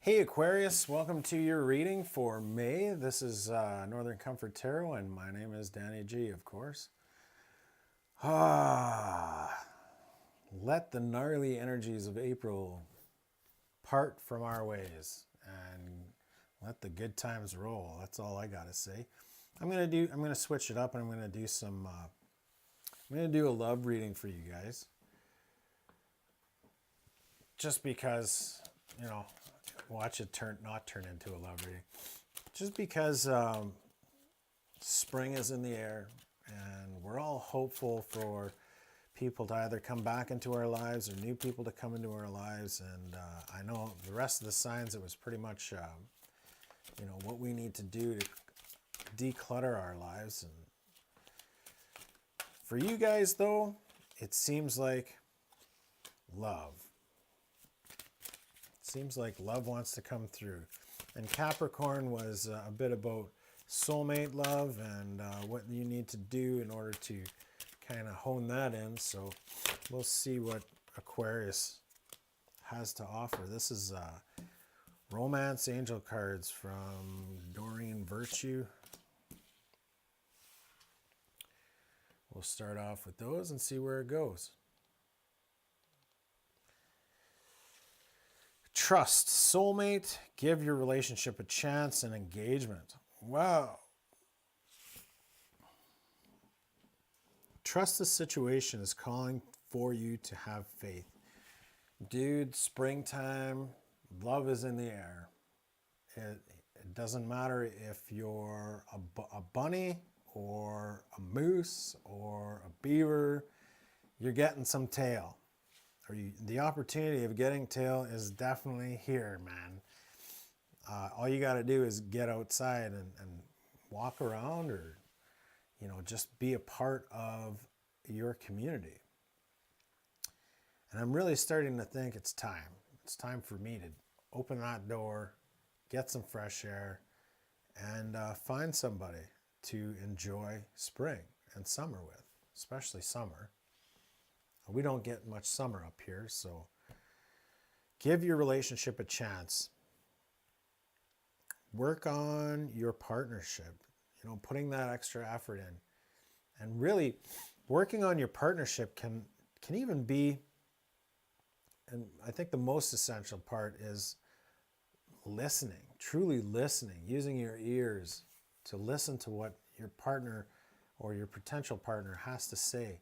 Hey Aquarius, welcome to your reading for May. This is Northern Comfort Tarot, and my name is Danny G, of course. Let the gnarly energies of April part from our ways and let the good times roll. That's all I gotta say. I'm gonna switch it up, and I'm gonna do I'm gonna do a love reading for you guys. Just because, you know, watch it not turn into a love reading. Just because spring is in the air, and we're all hopeful for people to either come back into our lives or new people to come into our lives. And I know the rest of the signs, it was pretty much, what we need to do to declutter our lives. And for you guys, though, it seems like love. Seems like love wants to come through. And Capricorn was a bit about soulmate love and what you need to do in order to kind of hone that in. So we'll see what Aquarius has to offer. This is Romance Angel cards from Doreen Virtue. We'll start off with those and see where it goes. Trust, soulmate, give your relationship a chance, and engagement. Wow. Trust the situation is calling for you to have faith. Dude, springtime, love is in the air. It doesn't matter if you're a bunny or a moose or a beaver, you're getting some tail. The opportunity of getting tail is definitely here, man. All you got to do is get outside and walk around, or just be a part of your community. And I'm really starting to think it's time. It's time for me to open that door, get some fresh air, and find somebody to enjoy spring and summer with, especially summer. We don't get much summer up here, so give your relationship a chance. Work on your partnership, putting that extra effort in. And really, working on your partnership can even be, and I think the most essential part is listening, truly listening, using your ears to listen to what your partner or your potential partner has to say,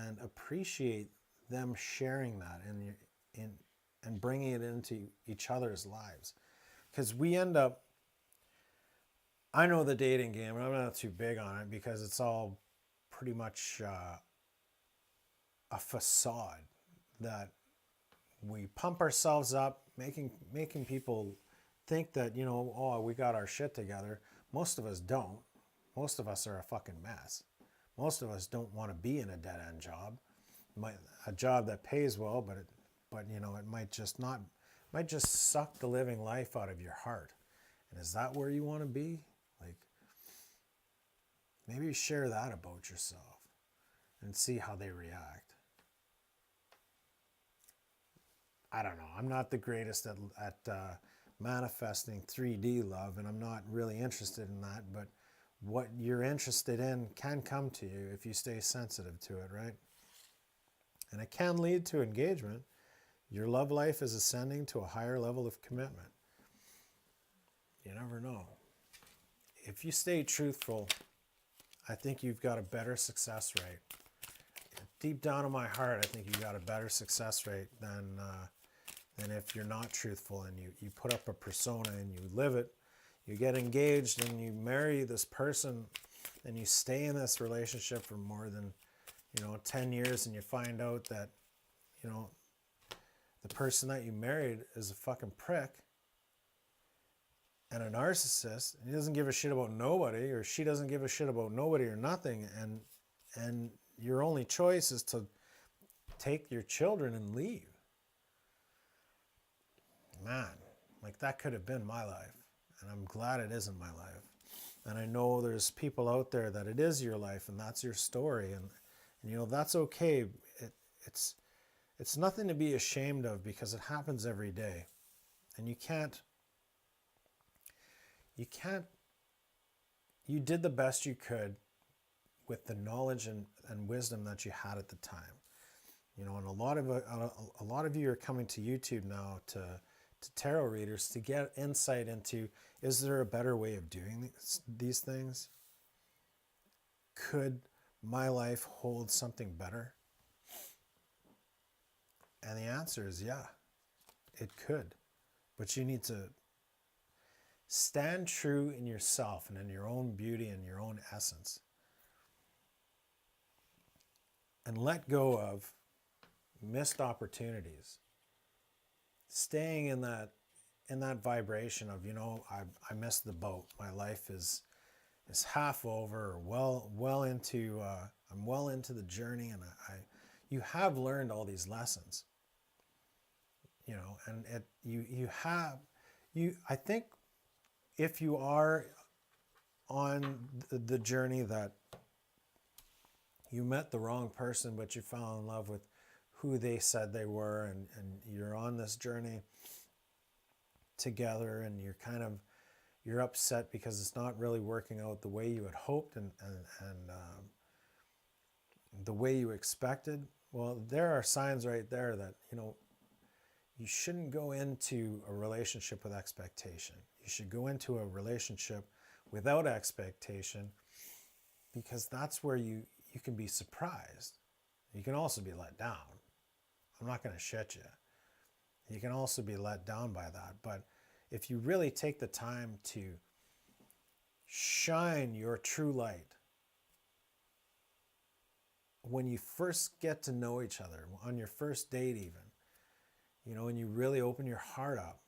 and appreciate them sharing that and bringing it into each other's lives. Because we end up, I know the dating game, and I'm not too big on it because it's all pretty much a facade that we pump ourselves up, making people think that, we got our shit together. Most of us don't. Most of us are a fucking mess. Most of us don't want to be in a dead-end job, a job that pays well, but it might just suck the living life out of your heart. And is that where you want to be? Like, maybe share that about yourself and see how they react. I don't know. I'm not the greatest at manifesting 3D love, and I'm not really interested in that, but what you're interested in can come to you if you stay sensitive to it, right? And it can lead to engagement. Your love life is ascending to a higher level of commitment. You never know. If you stay truthful, I think you've got a better success rate. Deep down in my heart, I think you've got a better success rate than if you're not truthful and you put up a persona and you live it. You get engaged and you marry this person and you stay in this relationship for more than, 10 years, and you find out that, the person that you married is a fucking prick and a narcissist, and he doesn't give a shit about nobody, or she doesn't give a shit about nobody or nothing, and your only choice is to take your children and leave. Man, like, that could have been my life. And I'm glad it isn't my life. And I know there's people out there that it is your life and that's your story. And that's okay. It's nothing to be ashamed of because it happens every day. And you did the best you could with the knowledge and wisdom that you had at the time. You know, and a lot of you are coming to YouTube now to tarot readers to get insight into, is there a better way of doing these things? Could my life hold something better? And the answer is yeah, it could. But you need to stand true in yourself and in your own beauty and your own essence. And let go of missed opportunities. Staying in that vibration of, you know, I missed the boat. My life is half over, or I'm well into the journey, and you have learned all these lessons. You know, and I think if you are on the journey that you met the wrong person, but you fell in love with who they said they were, and you're on this journey together, and you're upset because it's not really working out the way you had hoped and the way you expected. Well, there are signs right there that, you know, you shouldn't go into a relationship with expectation. You should go into a relationship without expectation, because that's where you can be surprised. You can also be let down. I'm not going to shit you. You can also be let down by that. But if you really take the time to shine your true light, when you first get to know each other, on your first date even, you know, and you really open your heart up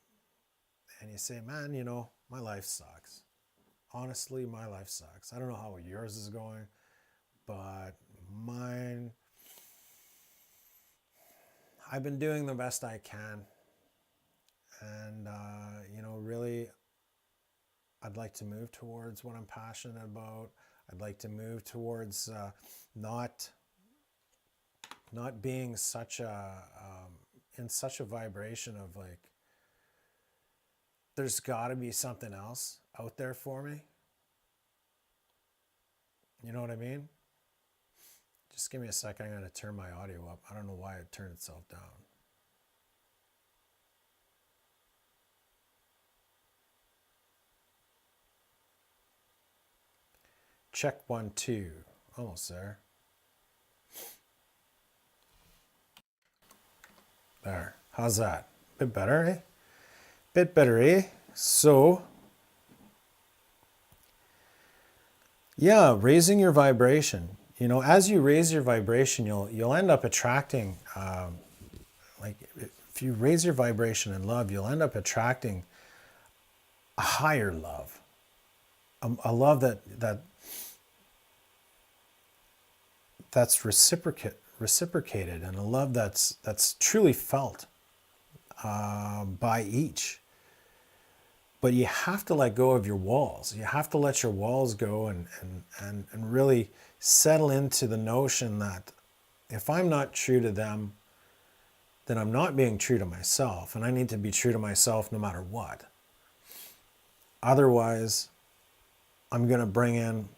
and you say, man, you know, my life sucks. Honestly, my life sucks. I don't know how yours is going, but mine, I've been doing the best I can. And, you know, really, I'd like to move towards what I'm passionate about. I'd like to move towards not being in such a vibration of like, there's got to be something else out there for me. You know what I mean? Just give me a second. I'm going to turn my audio up. I don't know why it turned itself down. Check 1, 2. Almost there. There. How's that? Bit better, eh? Bit better, eh? So, yeah, raising your vibration. You know, as you raise your vibration, you'll end up attracting, like if you raise your vibration in love, you'll end up attracting a higher love, a love that's reciprocated, and a love that's truly felt by each. But you have to let go of your walls. You have to let your walls go and really settle into the notion that if I'm not true to them, then I'm not being true to myself, and I need to be true to myself no matter what. Otherwise, I'm going to bring in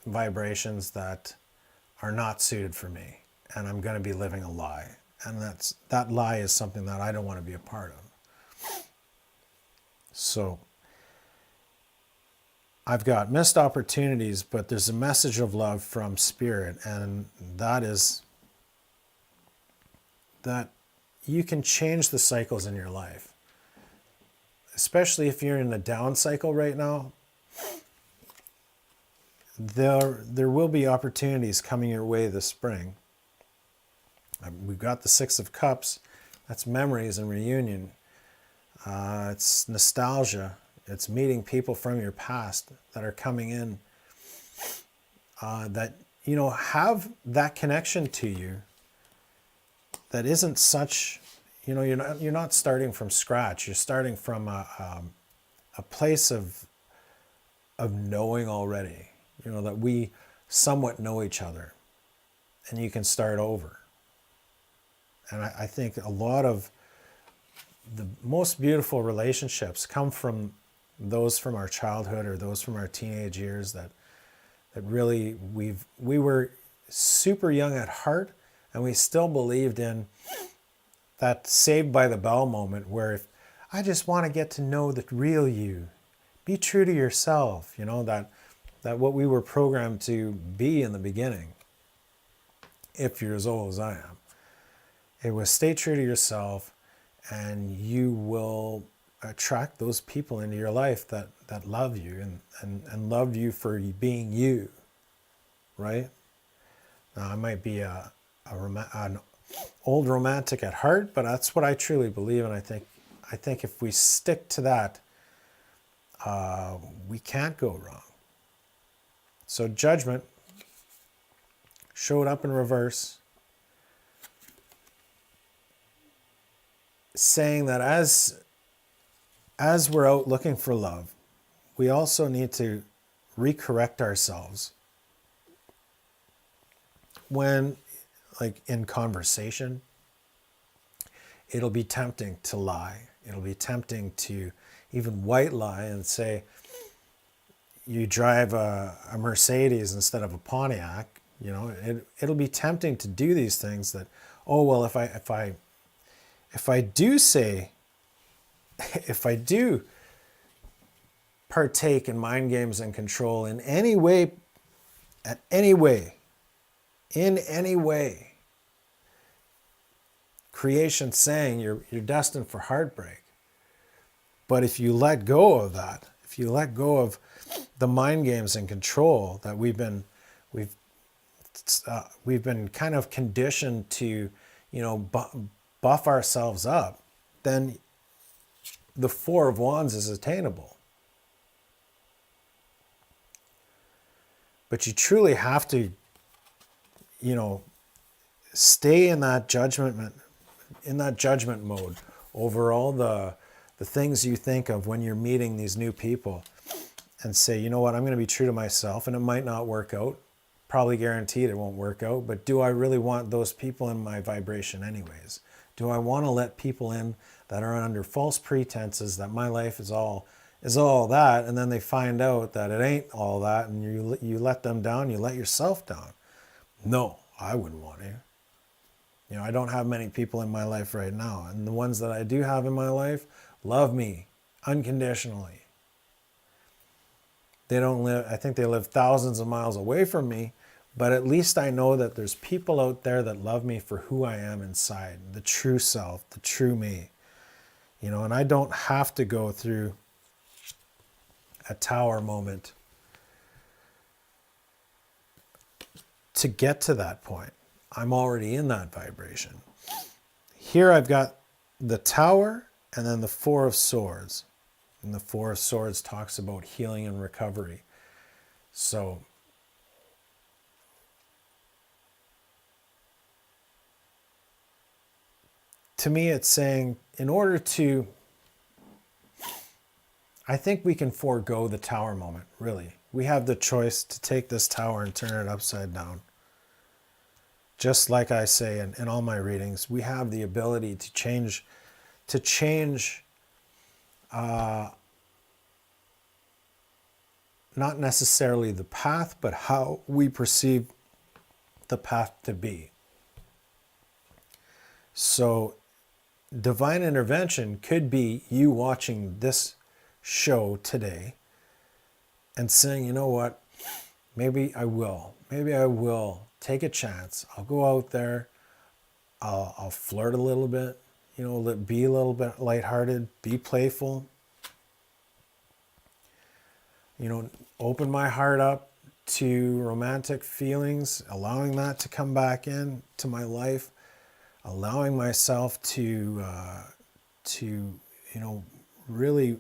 vibrations that are not suited for me, and I'm going to be living a lie. And that lie is something that I don't want to be a part of. So I've got missed opportunities, but there's a message of love from Spirit, and that is that you can change the cycles in your life. Especially if you're in a down cycle right now, there will be opportunities coming your way this spring. We've got the 6 of Cups. That's memories and reunion. It's nostalgia. It's meeting people from your past that are coming in that, you know, have that connection to you that isn't such, you know, you're not starting from scratch. You're starting from a place of knowing already, you know, that we somewhat know each other, and you can start over. And I think a lot of the most beautiful relationships come from those from our childhood or those from our teenage years that really we were super young at heart, and we still believed in that Saved by the Bell moment where if I just want to get to know the real you, be true to yourself, that what we were programmed to be in the beginning, if you're as old as I am. It was stay true to yourself, and you will attract those people into your life that love you and love you for being you, right? Now, I might be an old romantic at heart, but that's what I truly believe, and I think if we stick to that, we can't go wrong. So Judgment showed up in reverse, saying that as we're out looking for love, we also need to recorrect ourselves when, like in conversation, it'll be tempting to lie. It'll be tempting to even white lie and say you drive a Mercedes instead of a Pontiac. It'll be tempting to do these things that, oh well, if I do partake in mind games and control in any way, in any way, creation's saying you're destined for heartbreak. But if you let go of that, if you let go of the mind games and control that we've been kind of conditioned to, buff ourselves up, then the Four of Wands is attainable. But you truly have to, stay in that judgment mode over all the things you think of when you're meeting these new people, and say, you know what, I'm going to be true to myself, and it might not work out. Probably guaranteed it won't work out, but do I really want those people in my vibration anyways? Do I want to let people in that are under false pretenses that my life is all that, and then they find out that it ain't all that, and you let them down, you let yourself down? No, I wouldn't want to. I don't have many people in my life right now, and the ones that I do have in my life love me unconditionally. They don't live, I think they live thousands of miles away from me, but at least I know that there's people out there that love me for who I am inside, the true self, the true me. And I don't have to go through a tower moment to get to that point. I'm already in that vibration. Here I've got the Tower and then the Four of Swords. And the Four of Swords talks about healing and recovery. So to me, it's saying I think we can forego the Tower moment, really. We have the choice to take this Tower and turn it upside down. Just like I say in all my readings, we have the ability to change not necessarily the path, but how we perceive the path to be. So divine intervention could be you watching this show today and saying, you know what, maybe I will take a chance. I'll go out there, I'll flirt a little bit, be a little bit lighthearted, be playful, open my heart up to romantic feelings, allowing that to come back in to my life, allowing myself to really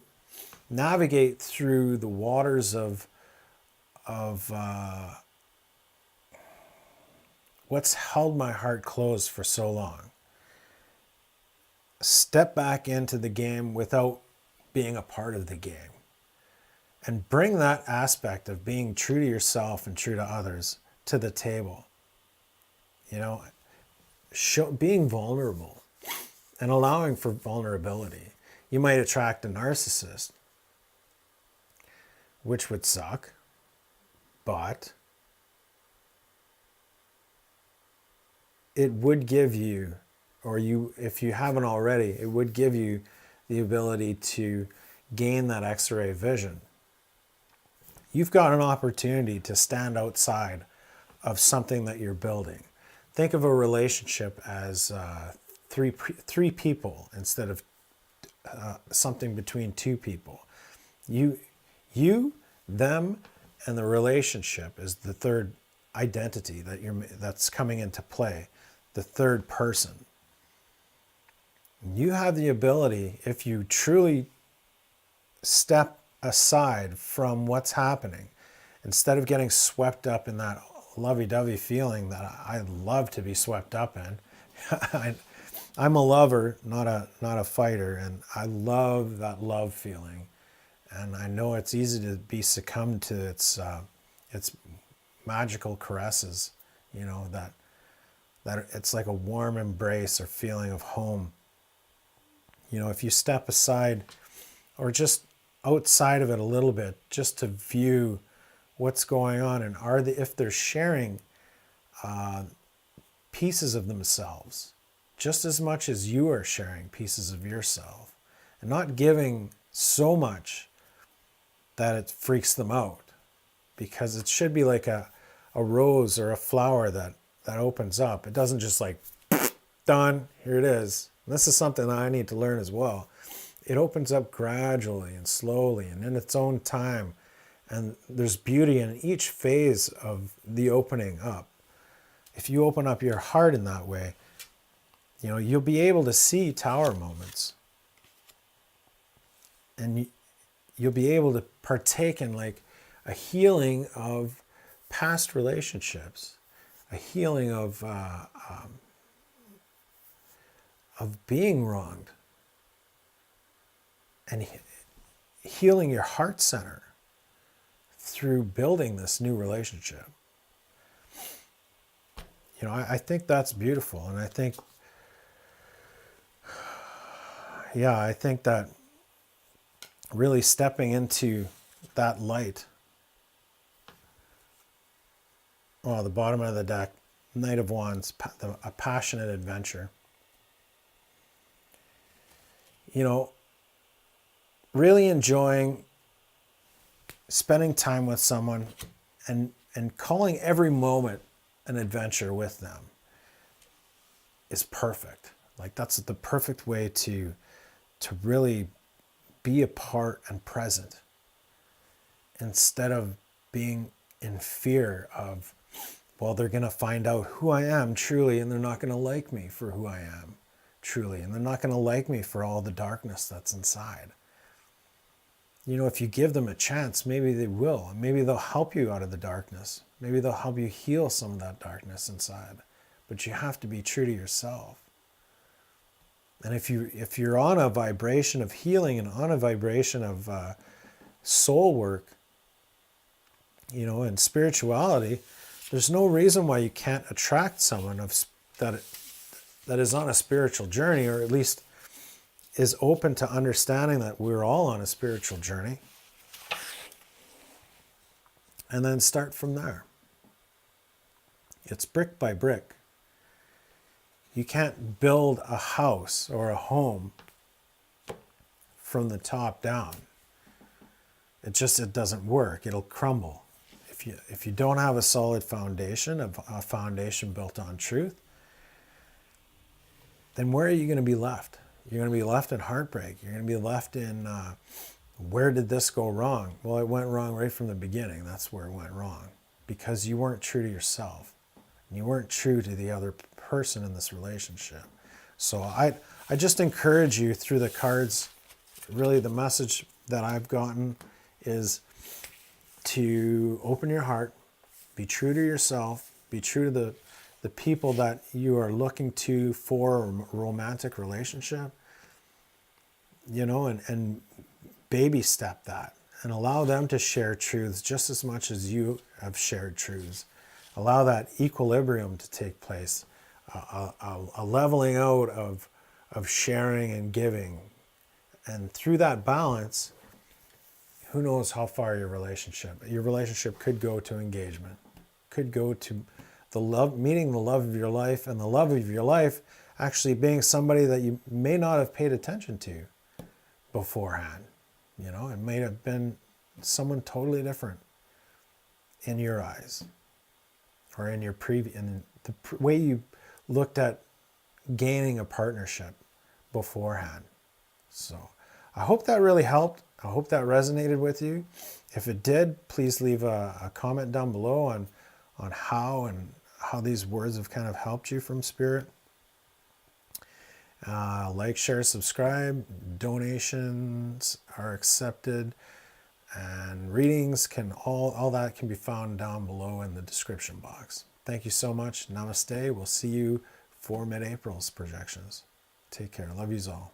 navigate through the waters of what's held my heart closed for so long. Step back into the game without being a part of the game. And bring that aspect of being true to yourself and true to others to the table. Being vulnerable and allowing for vulnerability. You might attract a narcissist, which would suck, but it would give you, or you, if you haven't already, it would give you the ability to gain that X-ray vision. You've got an opportunity to stand outside of something that you're building. Think of a relationship as three people instead of something between two people. You, them, and the relationship is the third identity that's coming into play, the third person. You have the ability, if you truly step aside from what's happening, instead of getting swept up in that lovey-dovey feeling that I love to be swept up in. I'm a lover, not a fighter, and I love that love feeling. And I know it's easy to be succumbed to its magical caresses, you know, that it's like a warm embrace or feeling of home. You know, if you step aside or just outside of it a little bit, just to view what's going on, and if they're sharing pieces of themselves just as much as you are sharing pieces of yourself, and not giving so much that it freaks them out, because it should be like a rose or a flower that opens up. It doesn't just like done, here it is. And this is something that I need to learn as well. It opens up gradually and slowly and in its own time. And there's beauty in each phase of the opening up. If you open up your heart in that way, you know, you'll be able to see tower moments. And you'll be able to partake in like a healing of past relationships, a healing of being wronged, and healing your heart center through building this new relationship. You know, I think that's beautiful. And I think, yeah, I think that really stepping into that light. Oh, the bottom of the deck, Knight of Wands, a passionate adventure. You know, really enjoying spending time with someone and calling every moment an adventure with them is perfect. Like, that's the perfect way to really be a part and present, instead of being in fear of, well, they're going to find out who I am truly, and they're not going to like me for who I am truly, and they're not going to like me for all the darkness that's inside. You know, if you give them a chance, maybe they will. Maybe they'll help you out of the darkness. Maybe they'll help you heal some of that darkness inside. But you have to be true to yourself. And if you're on a vibration of healing and on a vibration of soul work, you know, and spirituality, there's no reason why you can't attract someone that is on a spiritual journey, or at least is open to understanding that we're all on a spiritual journey, and then start from there. It's brick by brick. You can't build a house or a home from the top down. It doesn't work. It'll crumble. If you don't have a solid foundation, a foundation built on truth, then where are you going to be left? You're going to be left in heartbreak. You're going to be left in, where did this go wrong? Well, it went wrong right from the beginning. That's where it went wrong. Because you weren't true to yourself. And you weren't true to the other person in this relationship. So I just encourage you through the cards, really the message that I've gotten is to open your heart, be true to yourself, be true to the people that you are looking to for a romantic relationship, you know, and baby step that and allow them to share truths just as much as you have shared truths. Allow that equilibrium to take place, a leveling out of sharing and giving. And through that balance, who knows how far your relationship could go to engagement, could go to the love, meeting the love of your life, and the love of your life actually being somebody that you may not have paid attention to beforehand. You know, it may have been someone totally different in your eyes, or in your way you looked at gaining a partnership beforehand. So I hope that really helped. I hope that resonated with you. If it did, please leave a comment down below on how these words have kind of helped you from Spirit. Like, share, subscribe. Donations are accepted, and readings all that can be found down below in the description box. Thank you so much. Namaste. We'll see you for mid-April's projections. Take care. Love yous all.